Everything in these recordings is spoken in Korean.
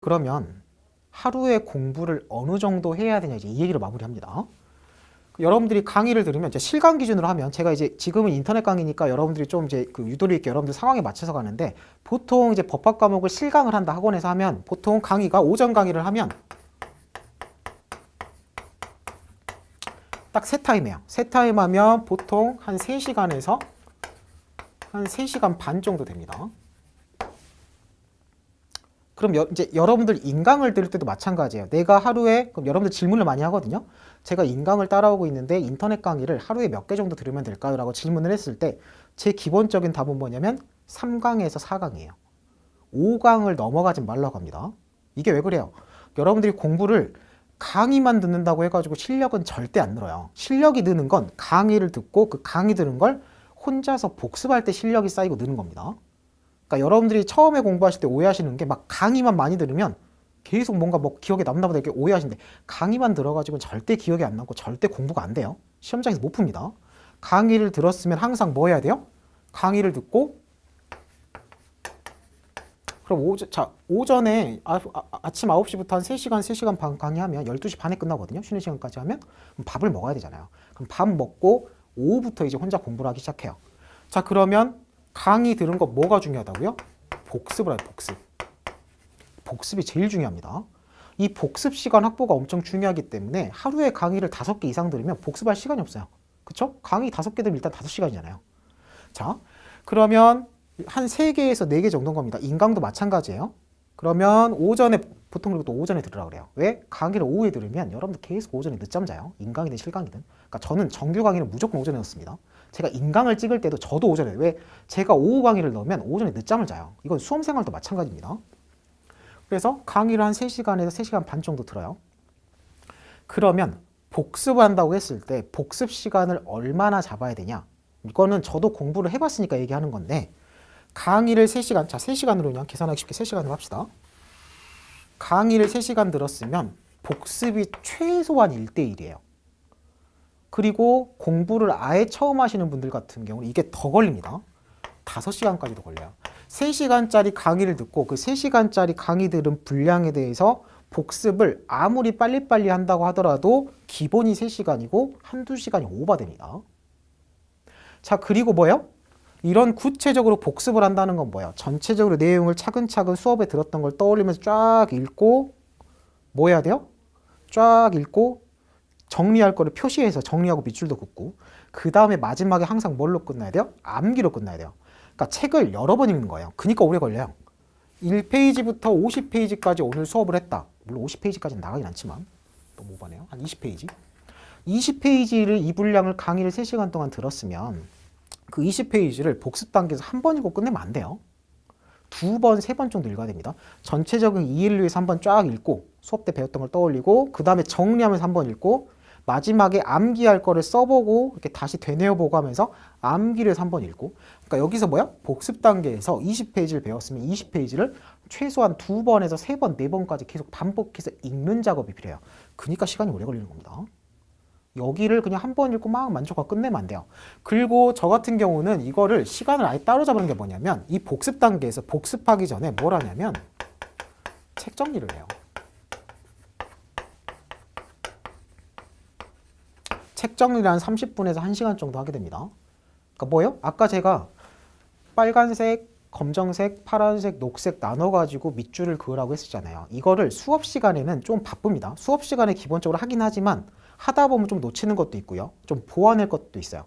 그러면 하루에 공부를 어느 정도 해야 되냐 이제 이 얘기를 마무리합니다. 여러분들이 강의를 들으면 이제 실강 기준으로 하면 제가 이제 지금은 인터넷 강의니까 여러분들이 좀 이제 그 유도리 있게 여러분들 상황에 맞춰서 가는데 보통 이제 법학 과목을 실강을 한다 학원에서 하면 보통 강의가 오전 강의를 하면 딱 세 타임이에요. 세 타임 하면 보통 한 3시간에서 한 3시간 반 정도 됩니다. 그럼 이제 여러분들 인강을 들을 때도 마찬가지예요. 내가 하루에 그럼 여러분들 질문을 많이 하거든요. 제가 인강을 따라오고 있는데 인터넷 강의를 하루에 몇 개 정도 들으면 될까요? 라고 질문을 했을 때 제 기본적인 답은 뭐냐면 3강에서 4강이에요. 5강을 넘어가지 말라고 합니다. 이게 왜 그래요? 여러분들이 공부를 강의만 듣는다고 해가지고 실력은 절대 안 늘어요. 실력이 느는 건 강의를 듣고 그 강의 들은 걸 혼자서 복습할 때 실력이 쌓이고 느는 겁니다. 그러니까 여러분들이 처음에 공부하실 때 오해하시는 게 막 강의만 많이 들으면 계속 뭔가 뭐 기억에 남나 보다 이렇게 오해하시는데 강의만 들어가지고는 절대 기억이 안 남고 절대 공부가 안 돼요. 시험장에서 못 풉니다. 강의를 들었으면 항상 뭐 해야 돼요? 강의를 듣고 그럼 오전에 아침 9시부터 한 3시간, 3시간 반 강의하면 12시 반에 끝나거든요. 쉬는 시간까지 하면 그럼 밥을 먹어야 되잖아요. 그럼 밥 먹고 오후부터 이제 혼자 공부를 하기 시작해요. 자, 그러면 강의 들은 거 뭐가 중요하다고요? 복습을 해요, 복습. 복습이 제일 중요합니다. 이 복습 시간 확보가 엄청 중요하기 때문에 하루에 강의를 5개 이상 들으면 복습할 시간이 없어요. 그쵸? 강의 5개 들으면 일단 5시간이잖아요. 자, 그러면 한 3개에서 4개 정도인 겁니다. 인강도 마찬가지예요. 그러면 오전에, 보통 그리고 또 오전에 들으라고 그래요. 왜? 강의를 오후에 들으면 여러분들 계속 오전에 늦잠 자요. 인강이든 실강이든. 그러니까 저는 정규 강의는 무조건 오전에 넣습니다. 제가 인강을 찍을 때도 저도 오전에, 왜? 제가 오후 강의를 넣으면 오전에 늦잠을 자요. 이건 수험생활도 마찬가지입니다. 그래서 강의를 한 3시간에서 3시간 반 정도 들어요. 그러면 복습을 한다고 했을 때 복습 시간을 얼마나 잡아야 되냐? 이거는 저도 공부를 해봤으니까 얘기하는 건데 강의를 3시간, 자 3시간으로 그냥 계산하기 쉽게 3시간으로 합시다. 강의를 3시간 들었으면 복습이 최소한 1대1이에요. 그리고 공부를 아예 처음 하시는 분들 같은 경우는 이게 더 걸립니다. 5시간까지도 걸려요. 3시간짜리 강의를 듣고 그 3시간짜리 강의 들은 분량에 대해서 복습을 아무리 빨리빨리 한다고 하더라도 기본이 3시간이고 한두 시간이 오버됩니다. 자, 그리고 뭐예요? 이런 구체적으로 복습을 한다는 건 뭐예요? 전체적으로 내용을 차근차근 수업에 들었던 걸 떠올리면서 쫙 읽고 뭐 해야 돼요? 쫙 읽고 정리할 거를 표시해서 정리하고 밑줄도 긋고 그 다음에 마지막에 항상 뭘로 끝나야 돼요? 암기로 끝나야 돼요. 그러니까 책을 여러 번 읽는 거예요. 그러니까 오래 걸려요. 1페이지부터 50페이지까지 오늘 수업을 했다. 물론 50페이지까지는 나가긴 않지만 너무 오바네요. 한 20페이지. 20페이지를 이 분량을 강의를 3시간 동안 들었으면 그 20페이지를 복습 단계에서 한 번 읽고 끝내면 안 돼요. 2번, 3번 정도 읽어야 됩니다. 전체적인 이해를 위해서 한번 쫙 읽고 수업 때 배웠던 걸 떠올리고 그 다음에 정리하면서 한번 읽고 마지막에 암기할 거를 써보고 이렇게 다시 되뇌어보고 하면서 암기를 해서 한번 읽고 그러니까 여기서 뭐야? 복습 단계에서 20페이지를 배웠으면 20페이지를 최소한 2번에서 3번, 4번까지 계속 반복해서 읽는 작업이 필요해요. 그러니까 시간이 오래 걸리는 겁니다. 여기를 그냥 한 번 읽고 막 만족하고 끝내면 안 돼요. 그리고 저 같은 경우는 이거를 시간을 아예 따로 잡는 게 뭐냐면 이 복습 단계에서 복습하기 전에 뭘 하냐면 책 정리를 해요. 책 정리를 한 30분에서 1시간 정도 하게 됩니다. 그러니까 뭐예요? 아까 제가 빨간색, 검정색, 파란색, 녹색 나눠가지고 밑줄을 그으라고 했었잖아요. 이거를 수업 시간에는 좀 바쁩니다. 수업 시간에 기본적으로 하긴 하지만 하다 보면 좀 놓치는 것도 있고요. 좀 보완할 것도 있어요.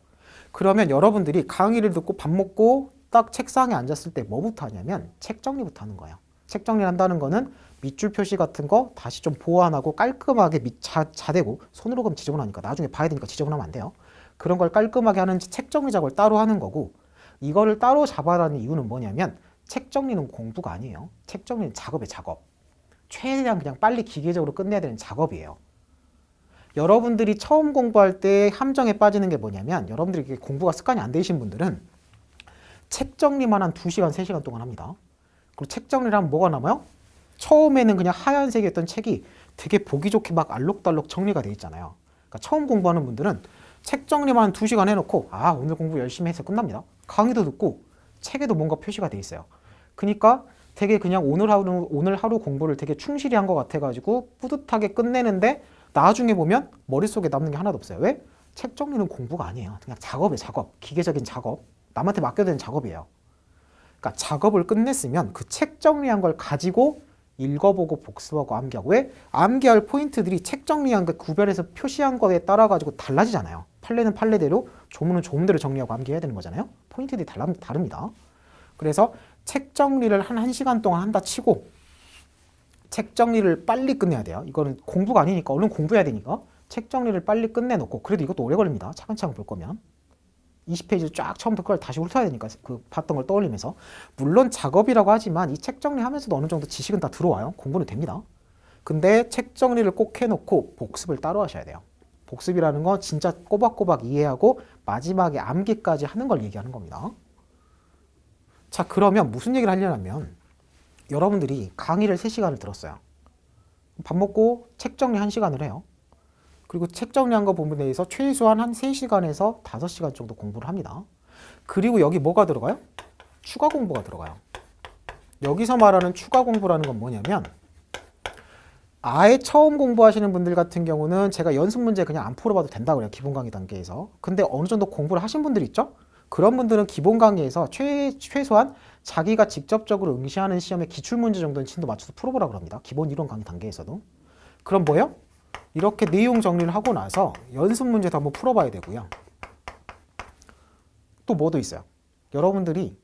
그러면 여러분들이 강의를 듣고 밥 먹고 딱 책상에 앉았을 때 뭐부터 하냐면 책 정리부터 하는 거예요. 책 정리를 한다는 거는 밑줄 표시 같은 거 다시 좀 보완하고 깔끔하게 자대고 손으로 그럼 지저분하니까 나중에 봐야 되니까 지저분하면 안 돼요. 그런 걸 깔끔하게 하는 책 정리 작업을 따로 하는 거고 이거를 따로 잡아라는 이유는 뭐냐면 책 정리는 공부가 아니에요. 책 정리는 작업의 작업. 최대한 그냥 빨리 기계적으로 끝내야 되는 작업이에요. 여러분들이 처음 공부할 때 함정에 빠지는 게 뭐냐면 여러분들이 공부가 습관이 안 되신 분들은 책 정리만 한 2시간, 3시간 동안 합니다. 그리고 책 정리를 하면 뭐가 남아요? 처음에는 그냥 하얀색이었던 책이 되게 보기 좋게 막 알록달록 정리가 돼 있잖아요. 그러니까 처음 공부하는 분들은 책 정리만 한 2시간 해놓고 오늘 공부 열심히 해서 끝납니다. 강의도 듣고 책에도 뭔가 표시가 돼 있어요. 그러니까 되게 그냥 오늘 하루 공부를 되게 충실히 한 것 같아가지고 뿌듯하게 끝내는데 나중에 보면 머릿속에 남는 게 하나도 없어요. 왜? 책 정리는 공부가 아니에요. 그냥 작업이에요. 작업. 기계적인 작업. 남한테 맡겨야 되는 작업이에요. 그러니까 작업을 끝냈으면 그 책 정리한 걸 가지고 읽어보고 복습하고 암기하고. 왜? 암기할 포인트들이 책 정리한 거 구별해서 표시한 거에 따라 가지고 달라지잖아요. 판례는 판례대로, 조문은 조문대로 정리하고 암기해야 되는 거잖아요. 포인트들이 다릅니다. 그래서 책 정리를 한 1시간 동안 한다 치고 책 정리를 빨리 끝내야 돼요. 이거는 공부가 아니니까 얼른 공부해야 되니까 책 정리를 빨리 끝내놓고, 그래도 이것도 오래 걸립니다. 차근차근 볼 거면 20페이지 쫙 처음부터 그걸 다시 훑어야 되니까 그 봤던 걸 떠올리면서. 물론 작업이라고 하지만 이 책 정리하면서도 어느 정도 지식은 다 들어와요. 공부는 됩니다. 근데 책 정리를 꼭 해놓고 복습을 따로 하셔야 돼요. 복습이라는 건 진짜 꼬박꼬박 이해하고 마지막에 암기까지 하는 걸 얘기하는 겁니다. 자, 그러면 무슨 얘기를 하려면 여러분들이 강의를 3시간을 들었어요. 밥 먹고 책 정리 1시간을 해요. 그리고 책 정리한 거 부분에 대해서 최소한 한 3시간에서 5시간 정도 공부를 합니다. 그리고 여기 뭐가 들어가요? 추가 공부가 들어가요. 여기서 말하는 추가 공부라는 건 뭐냐면 아예 처음 공부하시는 분들 같은 경우는 제가 연습 문제 그냥 안 풀어봐도 된다고 그래요. 기본 강의 단계에서. 근데 어느 정도 공부를 하신 분들 있죠? 그런 분들은 기본 강의에서 최소한 자기가 직접적으로 응시하는 시험의 기출문제 정도는 진도 맞춰서 풀어보라고 합니다. 기본 이론 강의 단계에서도. 그럼 뭐예요? 이렇게 내용 정리를 하고 나서 연습 문제도 한번 풀어봐야 되고요. 또 뭐도 있어요. 여러분들이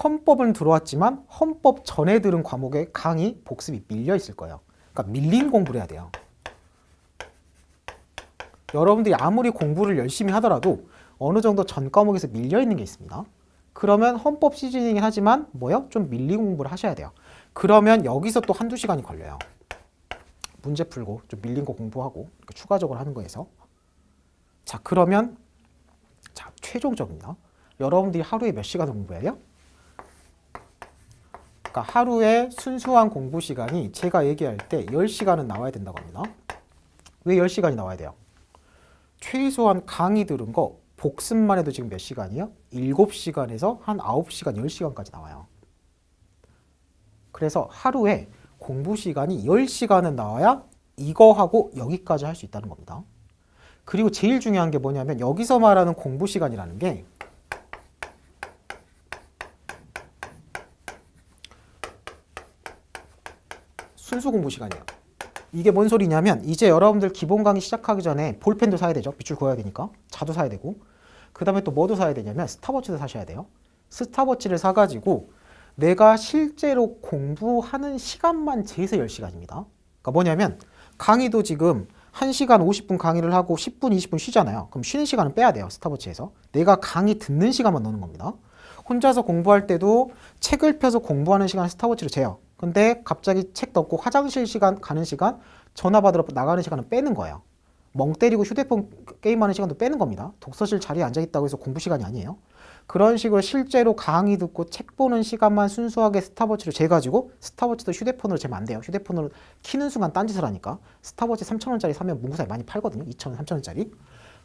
헌법은 들어왔지만 헌법 전에 들은 과목의 강의 복습이 밀려 있을 거예요. 그러니까 밀린 공부를 해야 돼요. 여러분들이 아무리 공부를 열심히 하더라도 어느 정도 전 과목에서 밀려 있는 게 있습니다. 그러면 헌법 시즌이긴 하지만 뭐요? 좀 밀린 공부를 하셔야 돼요. 그러면 여기서 또 한두 시간이 걸려요. 문제 풀고 좀 밀린 거 공부하고 추가적으로 하는 거에서. 자, 그러면 자, 최종적입니다. 여러분들이 하루에 몇 시간을 공부해야 돼요? 그러니까 하루에 순수한 공부 시간이 제가 얘기할 때 10시간은 나와야 된다고 합니다. 왜 10시간이 나와야 돼요? 최소한 강의 들은 거 복습만 해도 지금 몇 시간이요? 7시간에서 한 9시간, 10시간까지 나와요. 그래서 하루에 공부 시간이 10시간은 나와야 이거 하고 여기까지 할 수 있다는 겁니다. 그리고 제일 중요한 게 뭐냐면 여기서 말하는 공부 시간이라는 게 순수 공부 시간이에요. 이게 뭔 소리냐면 이제 여러분들 기본 강의 시작하기 전에 볼펜도 사야 되죠. 빗줄 그어야 되니까. 자도 사야 되고. 그 다음에 또 뭐도 사야 되냐면 스탑워치도 사셔야 돼요. 스탑워치를 사가지고 내가 실제로 공부하는 시간만 재서 10시간입니다. 그러니까 뭐냐면 강의도 지금 1시간 50분 강의를 하고 10분, 20분 쉬잖아요. 그럼 쉬는 시간은 빼야 돼요. 스탑워치에서. 내가 강의 듣는 시간만 넣는 겁니다. 혼자서 공부할 때도 책을 펴서 공부하는 시간 스탑워치로 재요. 근데 갑자기 책 덮고 화장실 시간 가는 시간, 전화 받으러 나가는 시간은 빼는 거예요. 멍 때리고 휴대폰 게임하는 시간도 빼는 겁니다. 독서실 자리에 앉아있다고 해서 공부 시간이 아니에요. 그런 식으로 실제로 강의 듣고 책 보는 시간만 순수하게 스탑워치로 재가지고, 스탑워치도 휴대폰으로 재면 안 돼요. 휴대폰으로 키는 순간 딴짓을 하니까. 스탑워치 3,000원짜리 사면 문구사에 많이 팔거든요. 2,000원, 3,000원짜리.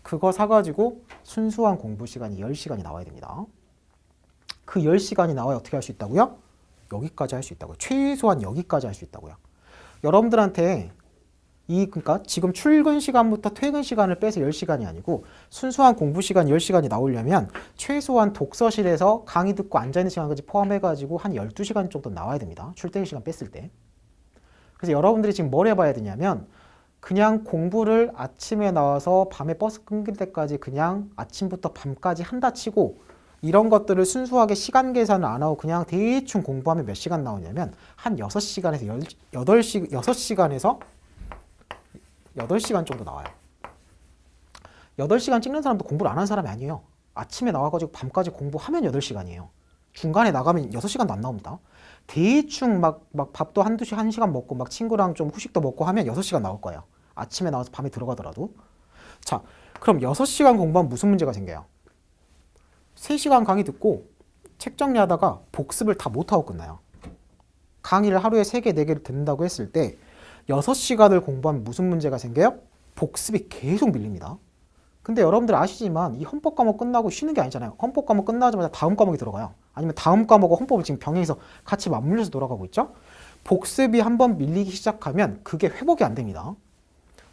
그거 사가지고 순수한 공부 시간이 10시간이 나와야 됩니다. 그 10시간이 나와야 어떻게 할 수 있다고요? 여기까지 할 수 있다고요. 최소한 여기까지 할 수 있다고요. 여러분들한테 그러니까 지금 출근 시간부터 퇴근 시간을 빼서 10시간이 아니고 순수한 공부 시간 10시간이 나오려면 최소한 독서실에서 강의 듣고 앉아있는 시간까지 포함해가지고 한 12시간 정도 나와야 됩니다. 출퇴근 시간 뺐을 때. 그래서 여러분들이 지금 뭘 해봐야 되냐면 그냥 공부를 아침에 나와서 밤에 버스 끊길 때까지 그냥 아침부터 밤까지 한다 치고, 이런 것들을 순수하게 시간 계산을 안 하고 그냥 대충 공부하면 몇 시간 나오냐면 한 6시간에서 6시간에서 8시간 정도 나와요. 8시간 찍는 사람도 공부를 안 하는 사람이 아니에요. 아침에 나와가지고 밤까지 공부하면 8시간이에요. 중간에 나가면 6시간도 안 나옵니다. 대충 막 밥도 1시간 먹고 막 친구랑 좀 후식도 먹고 하면 6시간 나올 거예요. 아침에 나와서 밤에 들어가더라도. 자, 그럼 6시간 공부하면 무슨 문제가 생겨요? 3시간 강의 듣고 책 정리하다가 복습을 다 못하고 끝나요. 강의를 하루에 3개, 4개를 듣는다고 했을 때 6시간을 공부하면 무슨 문제가 생겨요? 복습이 계속 밀립니다. 근데 여러분들 아시지만 이 헌법 과목 끝나고 쉬는 게 아니잖아요. 헌법 과목 끝나자마자 다음 과목이 들어가요. 아니면 다음 과목과 헌법을 지금 병행해서 같이 맞물려서 돌아가고 있죠. 복습이 한번 밀리기 시작하면 그게 회복이 안 됩니다.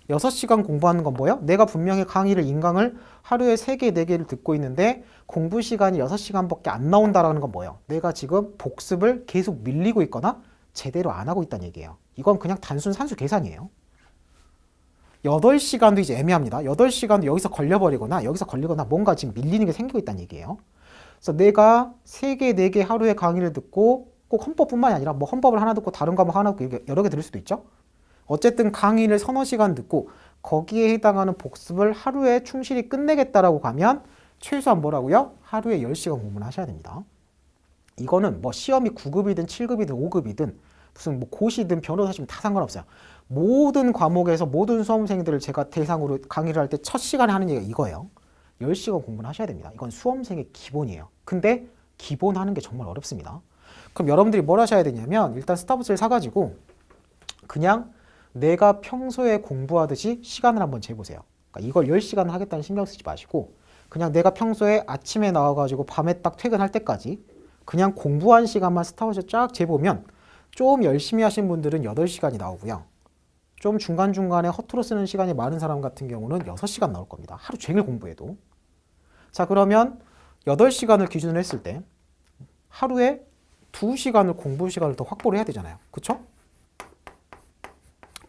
6시간 공부하는 건 뭐예요? 내가 분명히 강의를 인강을 하루에 3개, 4개를 듣고 있는데 공부 시간이 6시간밖에 안 나온다라는 건 뭐예요? 내가 지금 복습을 계속 밀리고 있거나 제대로 안 하고 있다는 얘기예요. 이건 그냥 단순 산수 계산이에요. 8시간도 이제 애매합니다. 8시간도 여기서 걸려버리거나 여기서 걸리거나 뭔가 지금 밀리는 게 생기고 있다는 얘기예요. 그래서 내가 3개, 4개 하루에 강의를 듣고 꼭 헌법뿐만이 아니라 뭐 헌법을 하나 듣고 다른 과목 하나 듣고 여러 개 들을 수도 있죠. 어쨌든 강의를 서너 시간 듣고 거기에 해당하는 복습을 하루에 충실히 끝내겠다라고 가면 최소한 뭐라고요? 하루에 10시간 공부를 하셔야 됩니다. 이거는 뭐 시험이 9급이든 7급이든 5급이든 무슨 뭐 고시든 변호사시면 다 상관없어요. 모든 과목에서 모든 수험생들을 제가 대상으로 강의를 할 때 첫 시간에 하는 얘기가 이거예요. 10시간 공부를 하셔야 됩니다. 이건 수험생의 기본이에요. 근데 기본 하는 게 정말 어렵습니다. 그럼 여러분들이 뭘 하셔야 되냐면 일단 스타벅스를 사가지고 그냥 내가 평소에 공부하듯이 시간을 한번 재보세요. 그러니까 이걸 10시간 하겠다는 신경 쓰지 마시고 그냥 내가 평소에 아침에 나와가지고 밤에 딱 퇴근할 때까지 그냥 공부한 시간만 스타벅스 쫙 재보면 좀 열심히 하신 분들은 8시간이 나오고요. 좀 중간중간에 허투루 쓰는 시간이 많은 사람 같은 경우는 6시간 나올 겁니다. 하루 종일 공부해도. 자, 그러면 8시간을 기준으로 했을 때 하루에 2시간을 공부 시간을 더 확보를 해야 되잖아요. 그쵸?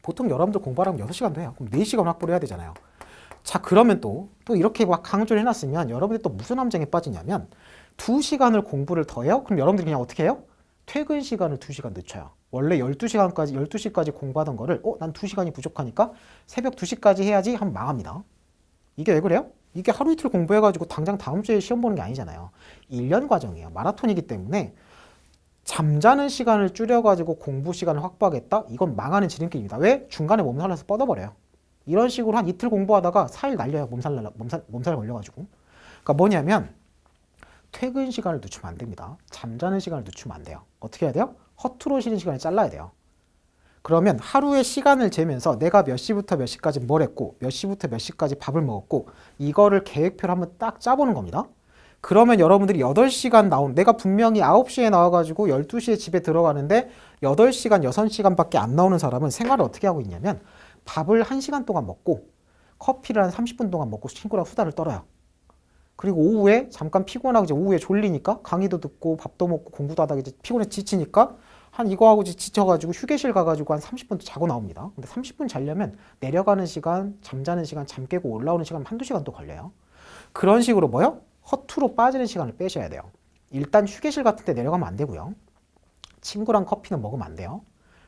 보통 여러분들 공부하려면 6시간도 해요. 그럼 4시간 확보를 해야 되잖아요. 자, 그러면 또 이렇게 막 강조를 해놨으면 여러분들이 또 무슨 함정에 빠지냐면 2시간을 공부를 더 해요? 그럼 여러분들이 그냥 어떻게 해요? 퇴근 시간을 2시간 늦춰요. 원래 12시까지 공부하던 거를 난 2시간이 부족하니까 새벽 2시까지 해야지 하면 망합니다. 이게 왜 그래요? 이게 하루 이틀 공부해가지고 당장 다음 주에 시험 보는 게 아니잖아요. 1년 과정이에요. 마라톤이기 때문에 잠자는 시간을 줄여가지고 공부 시간을 확보하겠다? 이건 망하는 지름길입니다. 왜? 중간에 몸살 나서 뻗어버려요. 이런 식으로 한 이틀 공부하다가 4일 날려요. 몸살 걸려가지고. 그러니까 뭐냐면 퇴근 시간을 늦추면 안 됩니다. 잠자는 시간을 늦추면 안 돼요. 어떻게 해야 돼요? 허투루 쉬는 시간을 잘라야 돼요. 그러면 하루의 시간을 재면서 내가 몇 시부터 몇 시까지 뭘 했고 몇 시부터 몇 시까지 밥을 먹었고 이거를 계획표를 한번 딱 짜보는 겁니다. 그러면 여러분들이 8시간 내가 분명히 9시에 나와가지고 12시에 집에 들어가는데 8시간, 6시간밖에 안 나오는 사람은 생활을 어떻게 하고 있냐면 밥을 1시간 동안 먹고 커피를 한 30분 동안 먹고 친구랑 수다를 떨어요. 그리고 오후에 잠깐 피곤하고 이제 오후에 졸리니까 강의도 듣고 밥도 먹고 공부도 하다가 이제 피곤해 지치니까 한 이거 하고 지쳐가지고 휴게실 가가지고 한 30분 자고 나옵니다. 근데 30분 자려면 내려가는 시간, 잠자는 시간, 잠 깨고 올라오는 시간 한두 시간 또 걸려요. 그런 식으로 뭐요? 허투루 빠지는 시간을 빼셔야 돼요. 일단 휴게실 같은 데 내려가면 안 되고요. 친구랑 커피는 먹으면 안 돼요.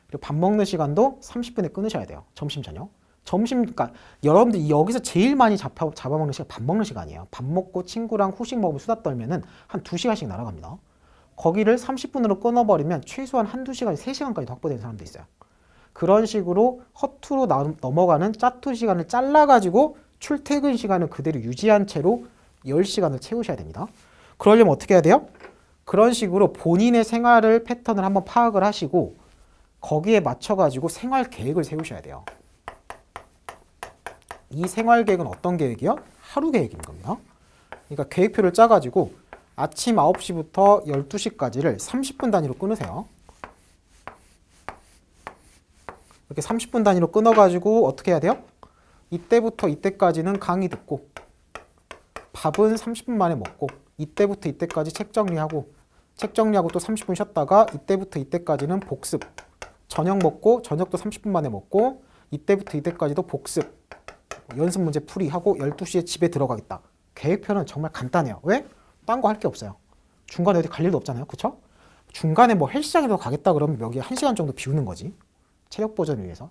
그리고 밥 먹는 시간도 30분에 끊으셔야 돼요. 점심, 저녁. 그러니까 여러분들이 여기서 제일 많이 잡아먹는 시간 밥 먹는 시간이에요. 밥 먹고 친구랑 후식 먹으면 수다 떨면은 한 2시간씩 날아갑니다. 거기를 30분으로 끊어버리면 최소한 한두 시간, 3시간까지 확보되는 사람도 있어요. 그런 식으로 허투루 넘어가는 짜투 시간을 잘라가지고 출퇴근 시간을 그대로 유지한 채로 10시간을 채우셔야 됩니다. 그러려면 어떻게 해야 돼요? 그런 식으로 본인의 생활을 패턴을 한번 파악을 하시고 거기에 맞춰가지고 생활 계획을 세우셔야 돼요. 이 생활 계획은 어떤 계획이요? 하루 계획인 겁니다. 그러니까 계획표를 짜가지고 아침 9시부터 12시까지를 30분 단위로 끊으세요. 이렇게 30분 단위로 끊어가지고 어떻게 해야 돼요? 이때부터 이때까지는 강의 듣고 밥은 30분 만에 먹고 이때부터 이때까지 책 정리하고 또 30분 쉬었다가 이때부터 이때까지는 복습 저녁 먹고 저녁도 30분 만에 먹고 이때부터 이때까지도 복습 연습 문제 풀이하고 12시에 집에 들어가겠다. 계획표는 정말 간단해요. 왜? 딴 거 할 게 없어요. 중간에 어디 갈 일도 없잖아요. 그쵸? 중간에 뭐 헬스장에도 가겠다 그러면 여기 1시간 정도 비우는 거지. 체력 보존을 위해서.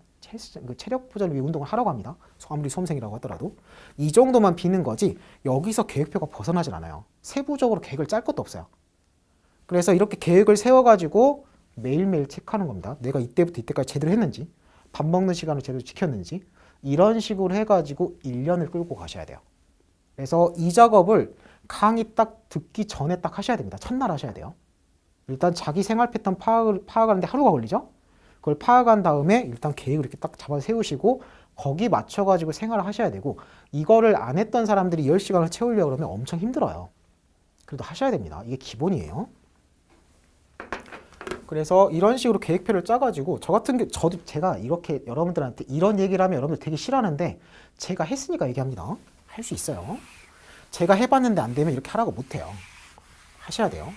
체력 보존을 위해 운동을 하라고 합니다. 아무리 수험생이라고 하더라도. 이 정도만 비는 거지 여기서 계획표가 벗어나질 않아요. 세부적으로 계획을 짤 것도 없어요. 그래서 이렇게 계획을 세워가지고 매일매일 체크하는 겁니다. 내가 이때부터 이때까지 제대로 했는지 밥 먹는 시간을 제대로 지켰는지 이런 식으로 해가지고 1년을 끌고 가셔야 돼요. 그래서 이 작업을 강의 딱 듣기 전에 딱 하셔야 됩니다. 첫날 하셔야 돼요. 일단 자기 생활 패턴 파악하는데 하루가 걸리죠? 그걸 파악한 다음에 일단 계획을 이렇게 딱 잡아 세우시고 거기 맞춰가지고 생활을 하셔야 되고 이거를 안 했던 사람들이 10시간을 채우려고 그러면 엄청 힘들어요. 그래도 하셔야 됩니다. 이게 기본이에요. 그래서 이런 식으로 계획표를 짜가지고 저 같은 게 저도 제가 이렇게 여러분들한테 이런 얘기를 하면 여러분들 되게 싫어하는데 제가 했으니까 얘기합니다. 할 수 있어요. 제가 해봤는데 안 되면 이렇게 하라고 못해요. 하셔야 돼요.